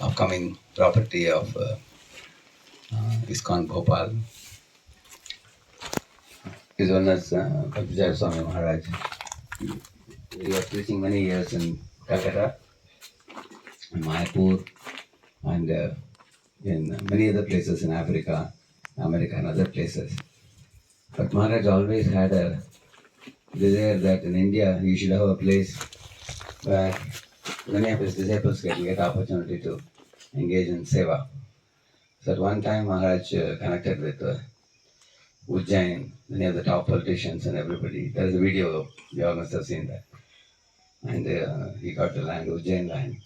upcoming property of ISKCON Bhopal is known as Bhaktijay Swami Maharaj. He was preaching many years in Calcutta, in Mayapur, and in many other places in Africa, America, and other places. But Maharaj always had a desire that in India he should have a place where many of his disciples can get opportunity to engage in seva. So at one time Maharaj connected with Ujjain, many of the top politicians and everybody. There is a video, you all must have seen that. And he got the land, Ujjain land,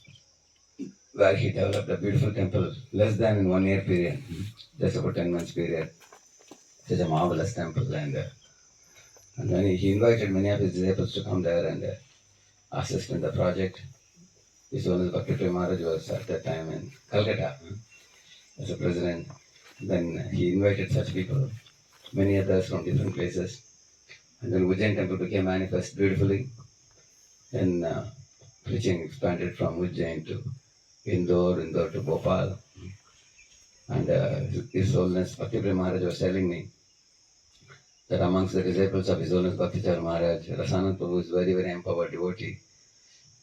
where he developed a beautiful temple, less than in 1 year period, just about 10 months period. Such a marvelous temple. And when he invited many of his disciples to come there and assist in the project. His own Bhakti Prem Maharaj was at that time in Calcutta as a president. Then he invited such people, many others from different places. And then Ujjain temple became manifest beautifully. Then preaching expanded from Ujjain to Indore to Bhopal. And His Holiness Bhakti Prem Maharaj was telling me that amongst the disciples of His Holiness Bhakti Maharaj, Rasanand Prabhu is very, very empowered devotee.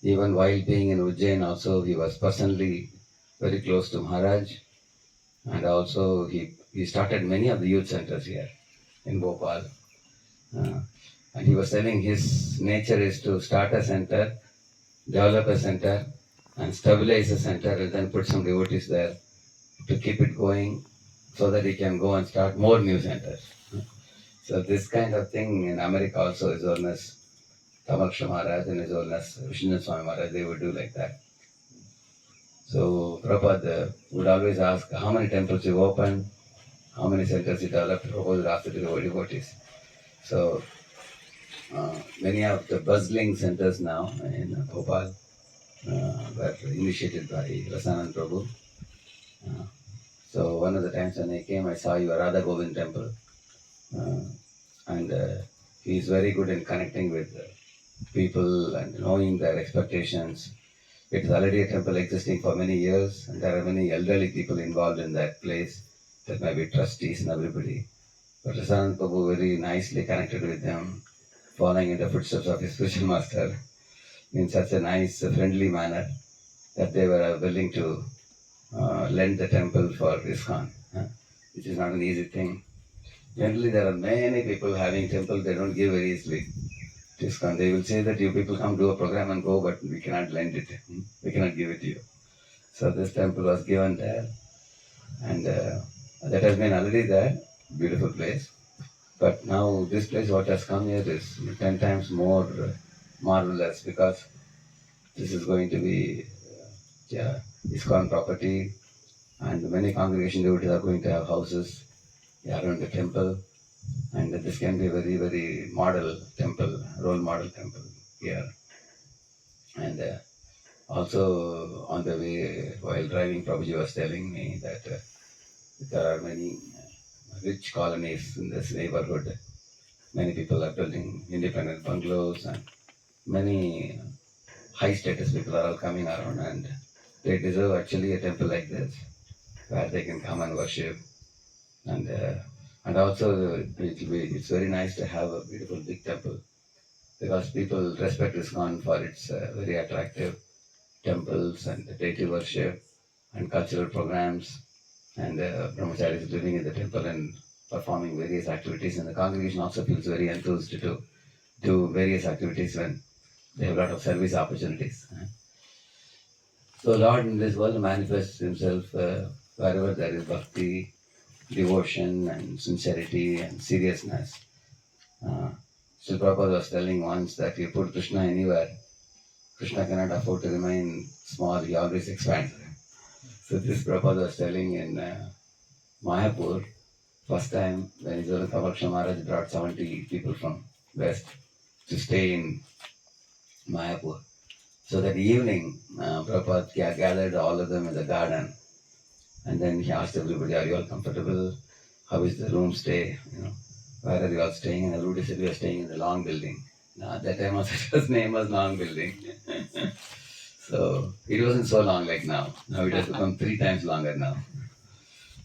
Even while being in Ujjain also, he was personally very close to Maharaj. And also he started many of the youth centers here in Bhopal. And he was telling his nature is to start a center, develop a center, and stabilize a center, and then put some devotees there to keep it going so that he can go and start more new centers. So this kind of thing in America also is known as Tamaksha Maharaj and his Holiness Vishnu Swami Maharaj, they would do like that. So Prabhupada would always ask how many temples you opened, how many centers you developed. Prabhupada would ask the devotees. So many of the bustling centers now in Bhopal were initiated by Rasanand Prabhu. So one of the times when I came, I saw your Radha Govind temple. And he is very good in connecting with people and knowing their expectations. It is already a temple existing for many years, and there are many elderly people involved in that place. There may be trustees and everybody. But Rasanand Prabhu very nicely connected with them, following in the footsteps of his spiritual master in such a nice, friendly manner that they were willing to lend the temple for ISKCON, which is not an easy thing. Generally, there are many people having temple, they don't give very easily. ISKCON, they will say that you people come do a program and go, but we cannot lend it. We cannot give it to you. So this temple was given there, and that has been already there, beautiful place. But now this place, what has come here is 10 times more marvelous, because this is going to be ISKCON property, and many congregation devotees are going to have houses around the temple. And this can be a very, very model temple, role model temple here. And also on the way, while driving, Prabhuji was telling me that there are many rich colonies in this neighborhood. Many people are building independent bungalows, and many high status people are all coming around, and they deserve actually a temple like this where they can come and worship. And also it's very nice to have a beautiful big temple, because people respect ISKCON for its very attractive temples and deity worship and cultural programs, and brahmacharis living in the temple and performing various activities, and the congregation also feels very enthused to do various activities when they have a lot of service opportunities. So Lord in this world manifests himself wherever there is bhakti, devotion and sincerity and seriousness. Srila Prabhupada was telling once that you put Krishna anywhere, Krishna cannot afford to remain small, he always expands. So this Prabhupada was telling in Mayapur, first time when His Holiness Tamaksha Maharaj brought 70 people from West to stay in Mayapur. So that evening, Prabhupada gathered all of them in the garden, and then he asked everybody, are you all comfortable? How is the room stay? Where are you all staying? And everybody said, we are staying in the long building. Now, at that time also, its name was long building. So it wasn't so long like now. Now it has become 3 times longer now.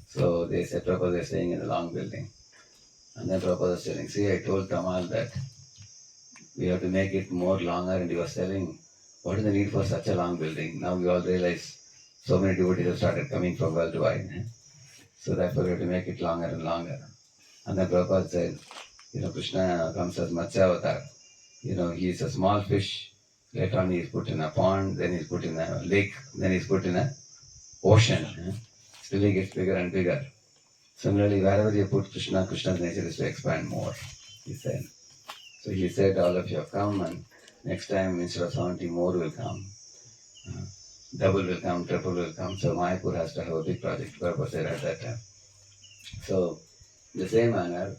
So they said, Prabhupada, they're staying in a long building. And then Prabhupada was telling, see, I told Kamal that we have to make it more longer, and he was telling, what is the need for such a long building? Now we all realize so many devotees have started coming from worldwide. So therefore we have to make it longer and longer. And then Prabhupada said, Krishna comes as Matsya Avatar. He is a small fish. Later on he is put in a pond, then he is put in a lake, then he is put in a ocean. Still he gets bigger and bigger. Similarly, wherever you put Krishna, Krishna's nature is to expand more, he said. So he said, all of you have come, and next time instead of 70, more will come. Double will come, triple will come. So Mayapur has to have a big project, Prabhupada said at that time. So, in the same manner,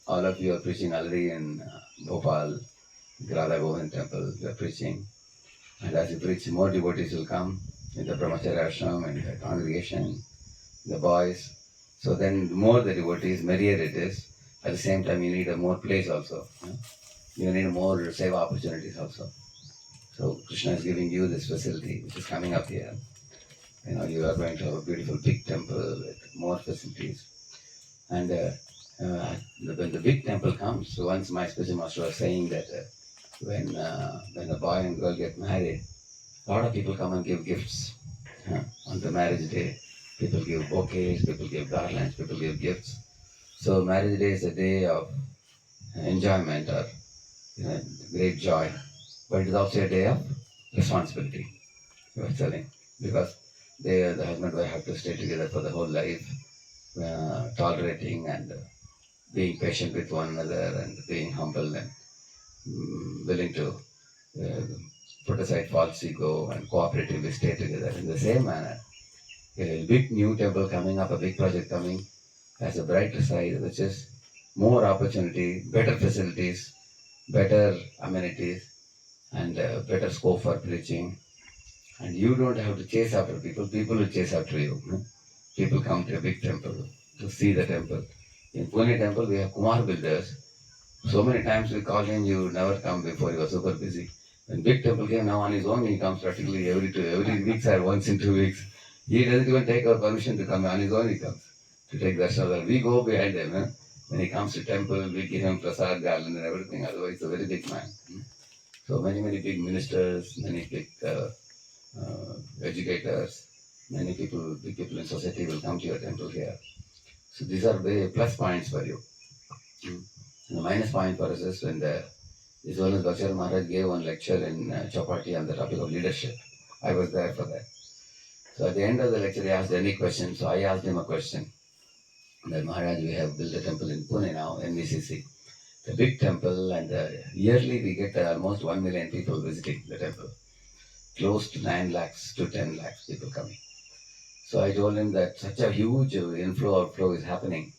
all of you are preaching already in Bhopal, Radha Govind temple, you are preaching. And as you preach, more devotees will come in the Brahmacharya ashram and the congregation, the boys. So then more the devotees, merrier it is. At the same time, you need a more place also. You need more seva opportunities also. So Krishna is giving you this facility which is coming up here. You are going to have a beautiful big temple with more facilities. And when the big temple comes, so once my spiritual master was saying that when a boy and girl get married, a lot of people come and give gifts on the marriage day. People give bouquets, people give garlands, people give gifts. So marriage day is a day of enjoyment or great joy, but it is also a day of responsibility. You are telling, because the husband and wife have to stay together for the whole life, tolerating and being patient with one another and being humble and willing to uh, put aside false ego and cooperatively stay together. In the same manner, a big new temple coming up, a big project coming, has a brighter side, which is more opportunity, better facilities, better amenities, and better scope for preaching. And you don't have to chase after people, people will chase after you. People come to a big temple to see the temple. In Pune temple, we have Kumar builders. So many times we call him, you never come before, you were super busy. When big temple came, now on his own, he comes practically every week or once in 2 weeks. He doesn't even take our permission to come. On his own he comes to take darshan. We go behind him. When he comes to temple, we give him prasad, garland and everything. Otherwise, he's a very big man. So many big ministers, many big educators, big people in society will come to your temple here. So these are very plus points for you. And the minus point for us is when His Holiness Bhaktisiddhanta Maharaj gave one lecture in Chapati on the topic of leadership. I was there for that. So at the end of the lecture, he asked any question. So I asked him a question. That Maharaj, we have built a temple in Pune now, NVCC. The big temple, and yearly we get almost 1 million people visiting the temple. Close to 9 lakhs to 10 lakhs people coming. So I told him that such a huge outflow is happening.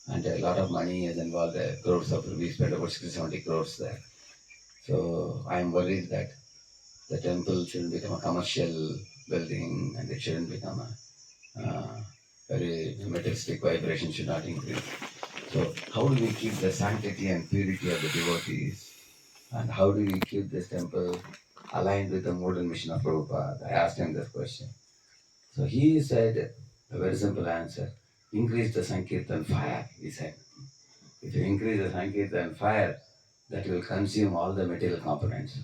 And a lot of money is involved, crores of rupees, spent about 60-70 crores there. So I am worried that the temple shouldn't become a commercial building and it shouldn't become a very materialistic vibration should not increase. So how do we keep the sanctity and purity of the devotees? And how do we keep this temple aligned with the modern mission of Prabhupada? I asked him this question. So he said a very simple answer. Increase the Sankirtan fire, he said. If you increase the Sankirtan fire, that will consume all the material components,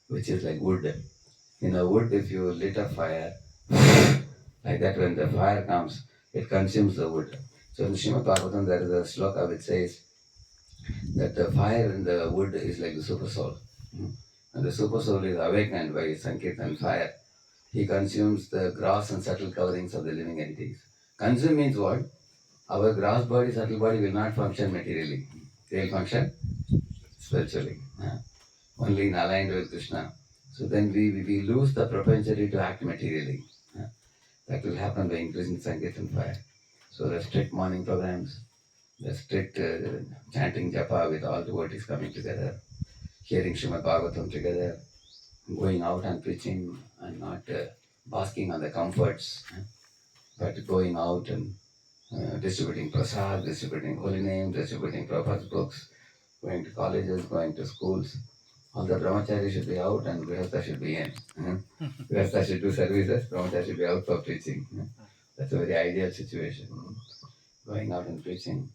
which is like wood. Wood, if you lit a fire, like that, when the fire comes, it consumes the wood. So in Srimad Bhagavatam, there is a sloka which says that the fire in the wood is like the super soul. And the super soul is awakened by Sankirtan fire. He consumes the gross and subtle coverings of the living entities. Consume means what? Our gross body, subtle body will not function materially. They will function spiritually. Only in aligned with Krishna. So then we lose the propensity to act materially. That will happen by increasing Sankirtan fire. So the strict morning programs, the strict chanting japa with all devotees coming together, hearing Srimad Bhagavatam together, going out and preaching and not basking on the comforts, but going out and distributing prasad, distributing holy name, distributing Prabhupada's books, going to colleges, going to schools. all the brahmachari should be out and grihastha should be in. Grihastha should do services, brahmachari should be out for preaching. That's a very ideal situation. Going out and preaching.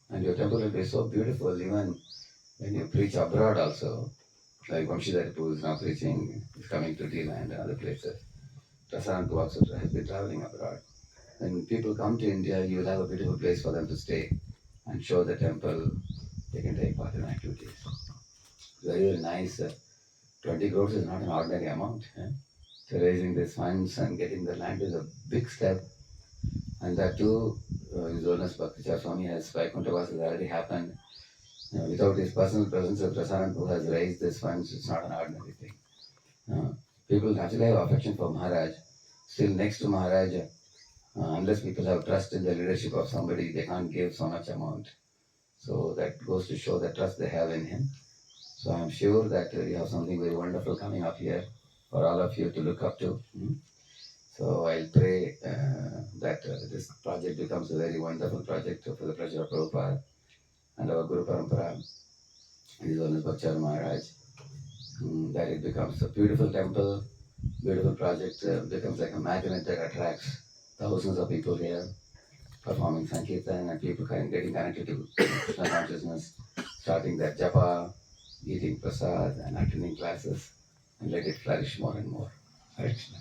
And your temple will be so beautiful even when you preach abroad also. Like Vamshidhar is now preaching, is coming to D-Land and other places. Prasanth also has been traveling abroad. When people come to India, you will have a beautiful place for them to stay and show the temple. They can take part in activities. Very, very nice. 20 crores is not an ordinary amount. So raising these funds and getting the land is a big step. And that too, His Holiness Bhaktichar Swami has Vaikunthavas has already happened. Without his personal presence, Prasanand who has raised these funds, it's not an ordinary thing. People naturally have affection for Maharaj. Still next to Maharaj, unless people have trust in the leadership of somebody, they can't give so much amount. So that goes to show the trust they have in him. So I'm sure that you have something very wonderful coming up here for all of you to look up to. So I'll pray that this project becomes a very wonderful project for the pleasure of Prabhupada and our Guru Parampara, His Holiness Bhaktichar Maharaj. That it becomes a beautiful temple, beautiful project, becomes like a magnet that attracts thousands of people here, performing Sankirtan and people getting connected to Krishna consciousness, starting their japa, eating prasad and attending classes, and let it flourish more and more. Hare Krishna.